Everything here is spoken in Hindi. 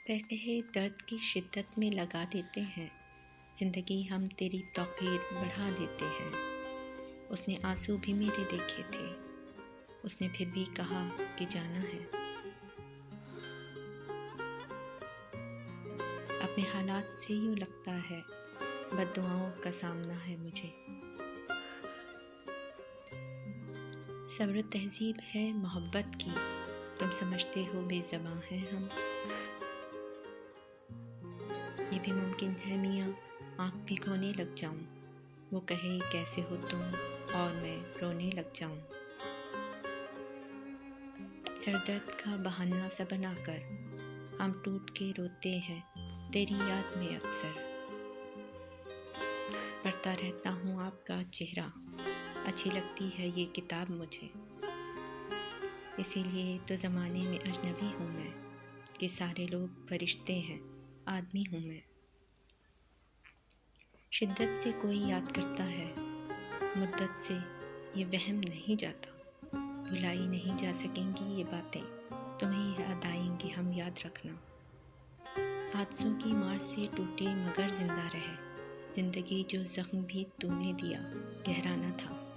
कहे दर्द की शिद्दत में लगा देते हैं, ज़िंदगी हम तेरी तौक़ीर बढ़ा देते हैं। उसने आंसू भी मेरे देखे थे, उसने फिर भी कहा कि जाना है। अपने हालात से यूँ लगता है बद्दुआओं का सामना है मुझे। सब्र तहज़ीब है मोहब्बत की, तुम समझते हो बेज़बां हैं हम। ये भी मुमकिन है मियाँ आँख भिगोने लग जाऊँ, वो कहे कैसे हो तुम और मैं रोने लग जाऊँ। सरदर्द का बहाना सा बनाकर हम टूट के रोते हैं तेरी याद में अक्सर। पढ़ता रहता हूँ आपका चेहरा, अच्छी लगती है ये किताब मुझे। इसीलिए तो ज़माने में अजनबी हूँ मैं, कि सारे लोग फरिश्ते हैं, आदमी हूँ मैं। शिद्दत से कोई याद करता है, मुद्दत से ये वहम नहीं जाता। भुलाई नहीं जा सकेंगी ये बातें, तुम्हें याद आएंगी हम याद रखना। हादसों की मार से टूटे मगर जिंदा रहे, जिंदगी जो जख्म भी तूने दिया गहरा न था।